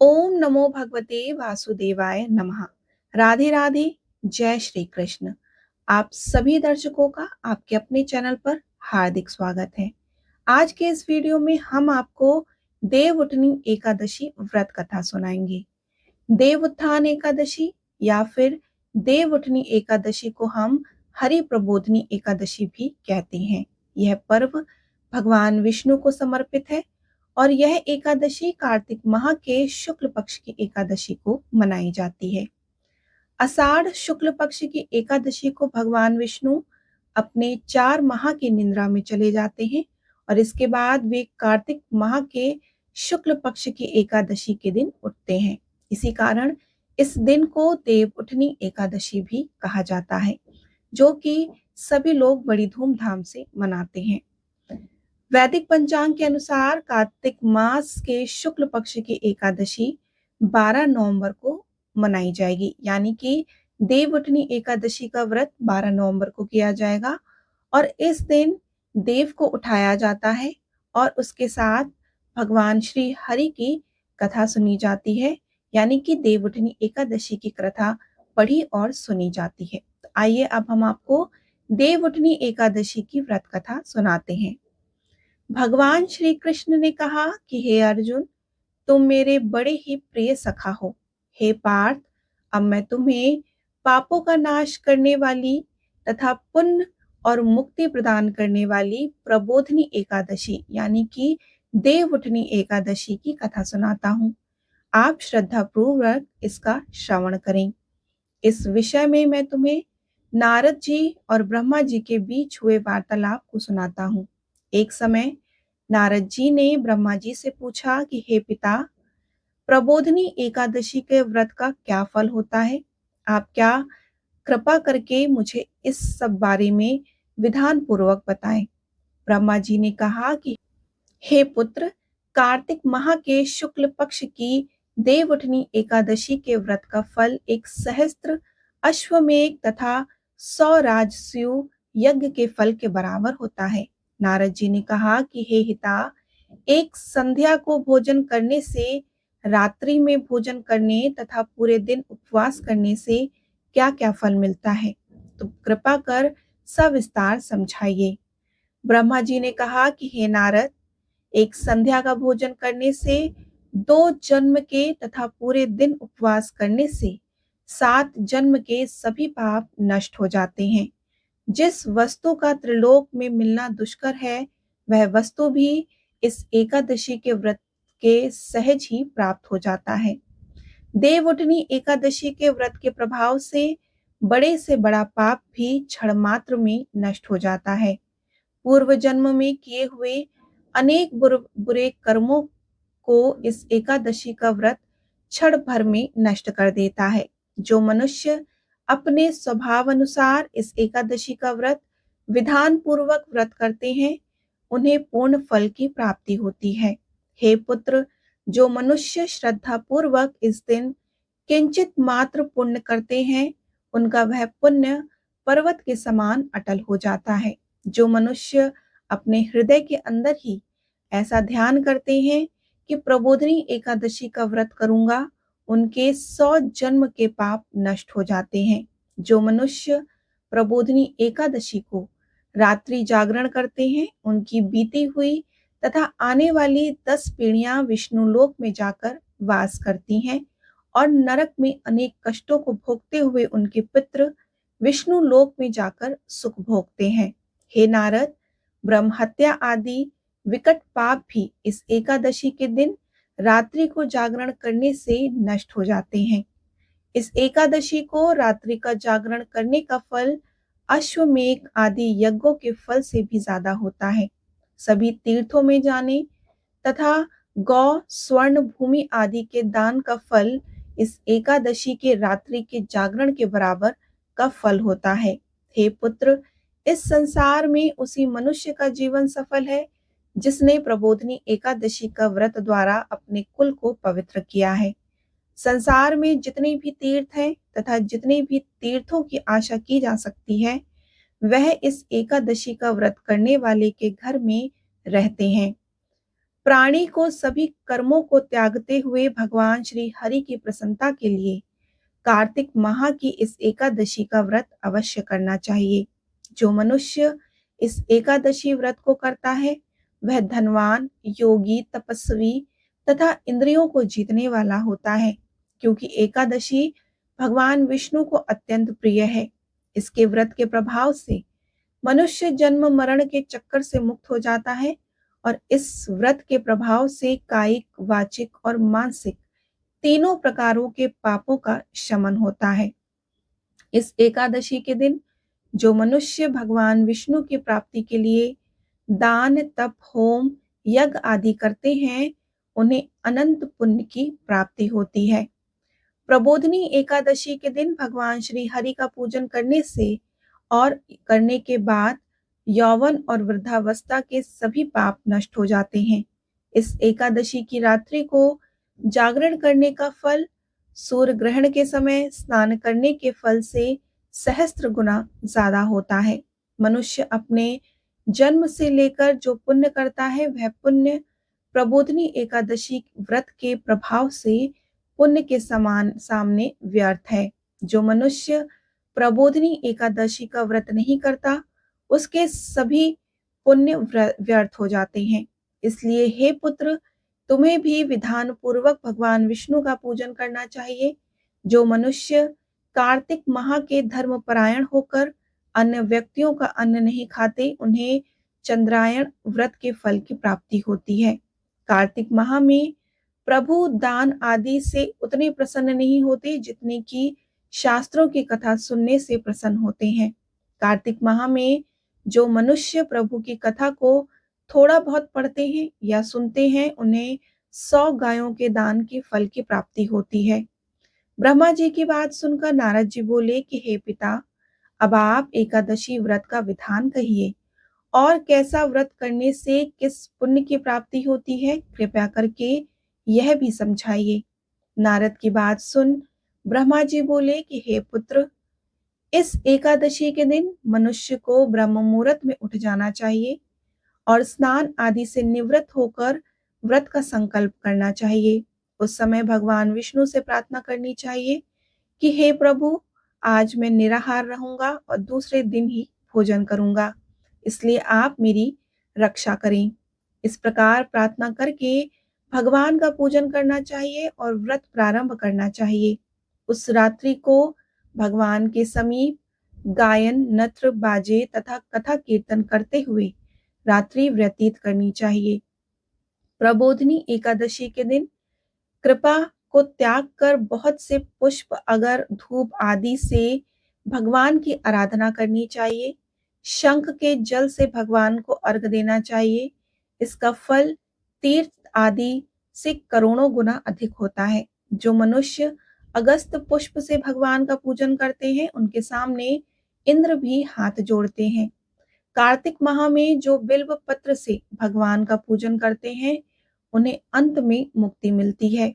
ओम नमो भगवते वासुदेवाय नमः। राधे राधे। जय श्री कृष्ण। आप सभी दर्शकों का आपके अपने चैनल पर हार्दिक स्वागत है। आज के इस वीडियो में हम आपको देव उठनी एकादशी व्रत कथा सुनाएंगे। देव उत्थान एकादशी या फिर देव उठनी एकादशी को हम हरि प्रबोधनी एकादशी भी कहते हैं। यह पर्व भगवान विष्णु को समर्पित है और यह एकादशी कार्तिक माह के शुक्ल पक्ष की एकादशी को मनाई जाती है। आषाढ़ शुक्ल पक्ष की एकादशी को भगवान विष्णु अपने 4 माह की निद्रा में चले जाते हैं और इसके बाद वे कार्तिक माह के शुक्ल पक्ष की एकादशी के दिन उठते हैं। इसी कारण इस दिन को देव उठनी एकादशी भी कहा जाता है, जो कि सभी लोग बड़ी धूमधाम से मनाते हैं। वैदिक पंचांग के अनुसार कार्तिक मास के शुक्ल पक्ष की एकादशी 12 नवंबर को मनाई जाएगी, यानी कि देव उठनी एकादशी का व्रत 12 नवंबर को किया जाएगा और इस दिन देव को उठाया जाता है और उसके साथ भगवान श्री हरि की कथा सुनी जाती है, यानी कि देव उठनी एकादशी की कथा पढ़ी और सुनी जाती है। तो आइए अब हम आपको देव उठनी एकादशी की व्रत कथा सुनाते हैं। भगवान श्री कृष्ण ने कहा कि हे अर्जुन, तुम मेरे बड़े ही प्रिय सखा हो। हे पार्थ, अब मैं तुम्हें पापों का नाश करने वाली तथा पुण्य और मुक्ति प्रदान करने वाली प्रबोधनी एकादशी यानी कि देव उठनी एकादशी की कथा सुनाता हूँ। आप श्रद्धा पूर्वक इसका श्रवण करें। इस विषय में मैं तुम्हें नारद जी और ब्रह्मा जी के बीच हुए वार्तालाप को सुनाता हूँ। एक समय नारद जी ने ब्रह्मा जी से पूछा कि हे पिता, प्रबोधनी एकादशी के व्रत का क्या फल होता है? आप क्या कृपा करके मुझे इस सब बारे में विधान पूर्वक बताएं। ब्रह्मा जी ने कहा कि हे पुत्र, कार्तिक माह के शुक्ल पक्ष की देवउठनी एकादशी के व्रत का फल एक सहस्त्र अश्वमेध तथा 100 राजसूय यज्ञ के फल के बराबर होता है। नारद जी ने कहा कि हे हिता, एक संध्या को भोजन करने से, रात्रि में भोजन करने तथा पूरे दिन उपवास करने से क्या क्या फल मिलता है, तो कृपा कर सविस्तार समझाइए। ब्रह्मा जी ने कहा कि हे नारद, एक संध्या का भोजन करने से, 2 जन्म के तथा पूरे दिन उपवास करने से 7 जन्म के सभी पाप नष्ट हो जाते हैं। जिस वस्तु का त्रिलोक में मिलना दुष्कर है, वह वस्तु भी इस एकादशी के व्रत के सहज ही प्राप्त हो जाता है। देवउठनी एकादशी के व्रत के प्रभाव से बड़ा पाप भी क्षण मात्र में नष्ट हो जाता है। पूर्व जन्म में किए हुए अनेक बुरे कर्मों को इस एकादशी का व्रत क्षण भर में नष्ट कर देता है। जो मनुष्य अपने स्वभाव अनुसार इस एकादशी का व्रत विधान पूर्वक व्रत करते हैं, उन्हें पूर्ण फल की प्राप्ति होती है। हे पुत्र, जो मनुष्य श्रद्धा पूर्वक इस दिन किंचित मात्र पुण्य करते हैं, उनका वह पुण्य पर्वत के समान अटल हो जाता है। जो मनुष्य अपने हृदय के अंदर ही ऐसा ध्यान करते हैं कि प्रबोधनी एकादशी का व्रत करूंगा, उनके 100 जन्म के पाप नष्ट हो जाते हैं। जो मनुष्य प्रबोधनी एकादशी को रात्रि जागरण करते हैं, उनकी बीती हुई तथा आने वाली 10 पीढ़ियां विष्णु लोक में जाकर वास करती हैं और नरक में अनेक कष्टों को भोगते हुए उनके पितृ विष्णु लोक में जाकर सुख भोगते हैं। हे नारद, ब्रह्म हत्या आदि विकट पाप भी इस एकादशी के दिन रात्रि को जागरण करने से नष्ट हो जाते हैं। इस एकादशी को रात्रि का जागरण करने का फल अश्वमेध आदि यज्ञों के फल से भी ज्यादा होता है। सभी तीर्थों में जाने तथा गौ स्वर्ण भूमि आदि के दान का फल इस एकादशी के रात्रि के जागरण के बराबर का फल होता है। हे पुत्र, इस संसार में उसी मनुष्य का जीवन सफल है जिसने प्रबोधनी एकादशी का व्रत द्वारा अपने कुल को पवित्र किया है। संसार में जितने भी तीर्थ हैं तथा जितने भी तीर्थों की आशा की जा सकती है, वह इस एकादशी का व्रत करने वाले के घर में रहते हैं। प्राणी को सभी कर्मों को त्यागते हुए भगवान श्री हरि की प्रसन्नता के लिए कार्तिक माह की इस एकादशी का व्रत अवश्य करना चाहिए। जो मनुष्य इस एकादशी व्रत को करता है वह धनवान, योगी, तपस्वी तथा इंद्रियों को जीतने वाला होता है, क्योंकि एकादशी भगवान विष्णु को अत्यंत प्रिय है। इसके व्रत के प्रभाव से मनुष्य जन्म मरण के चक्कर से मुक्त हो जाता है और इस व्रत के प्रभाव से कायिक, वाचिक और मानसिक तीनों प्रकारों के पापों का शमन होता है। इस एकादशी के दिन जो मनुष्य भगवान विष्णु की प्राप्ति के लिए दान, तप, होम, यज्ञ आदि करते हैं, उन्हें अनंत पुण्य की प्राप्ति होती है। प्रबोधिनी एकादशी के दिन भगवान श्री हरि का पूजन करने से और करने के बाद यौवन और वृद्धावस्था के सभी पाप नष्ट हो जाते हैं। इस एकादशी की रात्रि को जागरण करने का फल सूर्य ग्रहण के समय स्नान करने के फल से सहस्त्र गुना ज्यादा होता है। मनुष्य अपने जन्म से लेकर जो पुण्य करता है वह पुण्य प्रबोधिनी एकादशी व्रत के प्रभाव से पुण्य के समान सामने व्यर्थ है। जो मनुष्य प्रबोधिनी एकादशी का व्रत नहीं करता उसके सभी पुण्य व्यर्थ हो जाते हैं। इसलिए हे पुत्र, तुम्हें भी विधान पूर्वक भगवान विष्णु का पूजन करना चाहिए। जो मनुष्य कार्तिक माह के धर्म परायण होकर अन्य व्यक्तियों का अन्न नहीं खाते, उन्हें चंद्रायण व्रत के फल की प्राप्ति होती है। कार्तिक माह में प्रभु दान आदि से उतने प्रसन्न नहीं होते जितने कि शास्त्रों की कथा सुनने से प्रसन्न होते हैं। कार्तिक माह में जो मनुष्य प्रभु की कथा को थोड़ा बहुत पढ़ते हैं या सुनते हैं, उन्हें 100 गायों के दान के फल की प्राप्ति होती है। ब्रह्मा जी की बात सुनकर नारद जी बोले कि हे पिता, अब आप एकादशी व्रत का विधान कहिए और कैसा व्रत करने से किस पुण्य की प्राप्ति होती है, कृपया करके यह भी समझाइए। नारद की बात सुन ब्रह्मा जी बोले कि हे पुत्र, इस एकादशी के दिन मनुष्य को ब्रह्म मुहूर्त में उठ जाना चाहिए और स्नान आदि से निवृत्त होकर व्रत का संकल्प करना चाहिए। उस समय भगवान विष्णु से प्रार्थना करनी चाहिए कि हे प्रभु, आज मैं निराहार रहूंगा और दूसरे दिन ही भोजन करूंगा, इसलिए आप मेरी रक्षा करें। इस प्रकार प्रार्थना करके भगवान का पूजन करना चाहिए और व्रत प्रारंभ करना चाहिए। उस रात्रि को भगवान के समीप गायन, नत्र, बाजे तथा कथा कीर्तन करते हुए रात्रि व्यतीत करनी चाहिए। प्रबोधिनी एकादशी के दिन कृपा को त्याग कर बहुत से पुष्प, अगर, धूप आदि से भगवान की आराधना करनी चाहिए। शंख के जल से भगवान को अर्घ देना चाहिए। इसका फल तीर्थ आदि से करोड़ों गुना अधिक होता है। जो मनुष्य अगस्त पुष्प से भगवान का पूजन करते हैं, उनके सामने इंद्र भी हाथ जोड़ते हैं। कार्तिक माह में जो बिल्व पत्र से भगवान का पूजन करते हैं, उन्हें अंत में मुक्ति मिलती है।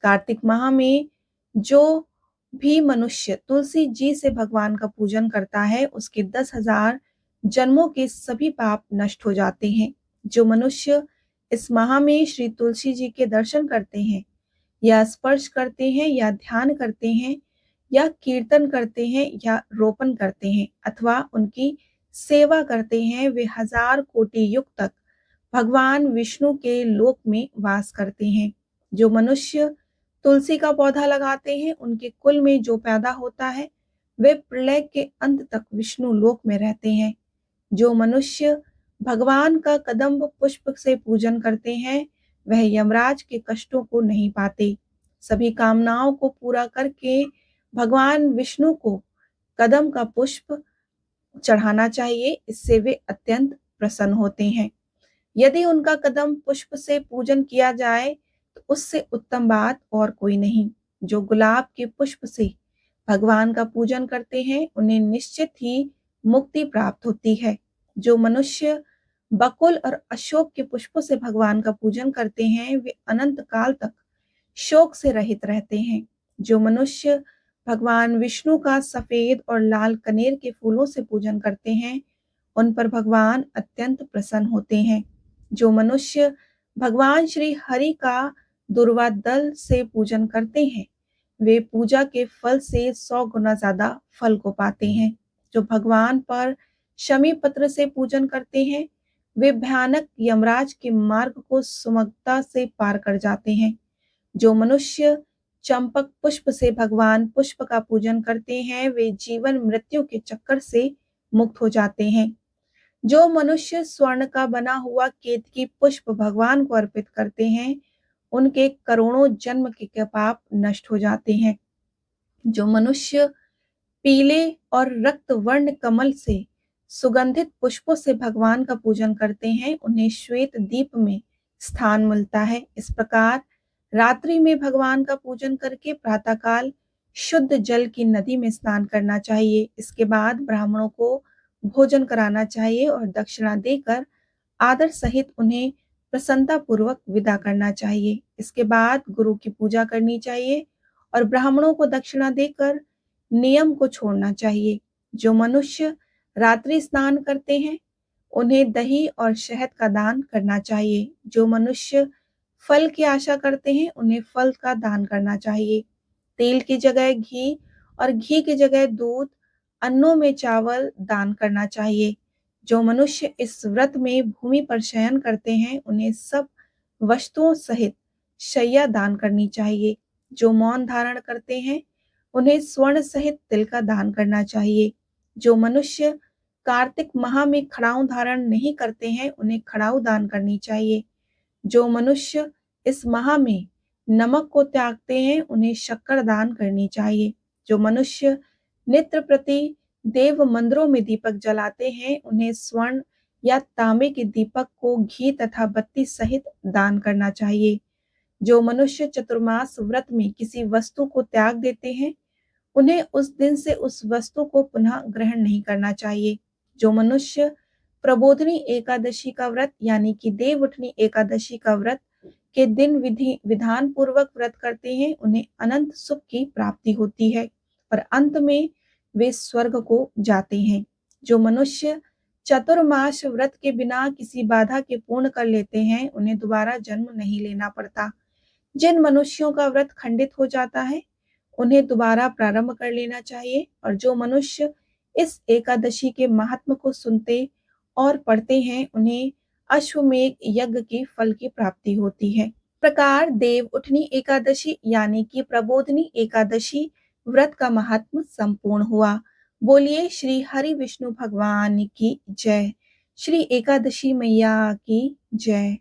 कार्तिक माह में जो भी मनुष्य तुलसी जी से भगवान का पूजन करता है, उसके 10,000 जन्मों के सभी पाप नष्ट हो जाते हैं। जो मनुष्य इस माह में श्री तुलसी जी के दर्शन करते हैं या स्पर्श करते हैं या ध्यान करते हैं या कीर्तन करते हैं या रोपण करते हैं अथवा उनकी सेवा करते हैं, वे 1000 कोटि युग तक भगवान विष्णु के लोक में वास करते हैं। जो मनुष्य तुलसी का पौधा लगाते हैं, उनके कुल में जो पैदा होता है वे प्रलय के अंत तक विष्णु लोक में रहते हैं। जो मनुष्य भगवान का कदम्ब पुष्प से पूजन करते हैं, वह यमराज के कष्टों को नहीं पाते। सभी कामनाओं को पूरा करके भगवान विष्णु को कदम का पुष्प चढ़ाना चाहिए, इससे वे अत्यंत प्रसन्न होते हैं। यदि उनका कदम पुष्प से पूजन किया जाए तो उससे उत्तम बात और कोई नहीं। जो गुलाब के पुष्प से भगवान का पूजन करते हैं, उन्हें निश्चित ही मुक्ति प्राप्त होती है। जो मनुष्य बकुल और अशोक के पुष्पों से भगवान का पूजन करते हैं, वे अनंत काल तक शोक से रहित रहते हैं। जो मनुष्य भगवान विष्णु का सफेद और लाल कनेर के फूलों से पूजन करते हैं, उन पर भगवान अत्यंत प्रसन्न होते हैं। जो मनुष्य भगवान श्री हरि का दुर्वा दल से पूजन करते हैं, वे पूजा के फल से 100 गुना ज्यादा फल को पाते हैं। जो भगवान पर शमी पत्र से पूजन करते हैं, वे भयानक यमराज के मार्ग को सुगमता से पार कर जाते हैं। जो मनुष्य चंपक पुष्प से भगवान पुष्प का पूजन करते हैं, वे जीवन मृत्यु के चक्कर से मुक्त हो जाते हैं। जो मनुष्य स्वर्ण का बना हुआ केतकी पुष्प भगवान को अर्पित करते हैं, उनके करोड़ों जन्म के पाप नष्ट हो जाते हैं। जो मनुष्य पीले और रक्त वर्ण कमल से सुगंधित पुष्पों से भगवान का पूजन करते हैं, उन्हें श्वेत दीप में स्थान मिलता है। इस प्रकार रात्रि में भगवान का पूजन करके प्रातःकाल शुद्ध जल की नदी में स्नान करना चाहिए। इसके बाद ब्राह्मणों को भोजन कराना चाहिए और दक्षिणा देकर आदर सहित उन्हें प्रसन्नता पूर्वक विदा करना चाहिए। इसके बाद गुरु की पूजा करनी चाहिए और ब्राह्मणों को दक्षिणा देकर नियम को छोड़ना चाहिए। जो मनुष्य रात्रि स्नान करते हैं, उन्हें दही और शहद का दान करना चाहिए। जो मनुष्य फल की आशा करते हैं, उन्हें फल का दान करना चाहिए। तेल की जगह घी और घी की जगह दूध, अन्नों में चावल दान करना चाहिए। जो मनुष्य इस व्रत में भूमि पर शयन करते हैं, उन्हें सब वस्तुओं सहित शैया दान करनी चाहिए। जो मौन धारण करते हैं, उन्हें स्वर्ण सहित तिल का दान करना चाहिए। जो मनुष्य कार्तिक माह में खड़ाऊ धारण नहीं करते हैं, उन्हें खड़ाऊ दान करनी चाहिए। जो मनुष्य इस माह में नमक को त्यागते हैं, उन्हें शक्कर दान करनी चाहिए। जो मनुष्य नित्य प्रति देव मंदिरों में दीपक जलाते हैं, उन्हें स्वर्ण या तांबे के दीपक को घी तथा बत्ती सहित दान करना चाहिए। जो मनुष्य चतुर्मास व्रत में किसी वस्तु को त्याग देते हैं, उन्हें उस दिन से उस वस्तु को पुनः ग्रहण नहीं करना चाहिए। जो मनुष्य प्रबोधिनी एकादशी का व्रत यानी कि देव उठनी एकादशी का व्रत के दिन विधान पूर्वक व्रत करते हैं, उन्हें अनंत सुख की प्राप्ति होती है और अंत में वे स्वर्ग को जाते हैं। जो मनुष्य चतुर्मास व्रत के बिना किसी बाधा के पूर्ण कर लेते हैं, उन्हें दोबारा जन्म नहीं लेना पड़ता। जिन मनुष्यों का व्रत खंडित हो जाता है, उन्हें दोबारा प्रारंभ कर लेना चाहिए और जो मनुष्य इस एकादशी के महात्म को सुनते और पढ़ते हैं, उन्हें अश्वमेध यज्ञ के फल की प्राप्ति होती है। प्रकार देव उठनी एकादशी यानी कि प्रबोधिनी एकादशी व्रत का महात्म संपूर्ण हुआ। बोलिए श्री हरि विष्णु भगवान की जय। श्री एकादशी मैया की जय।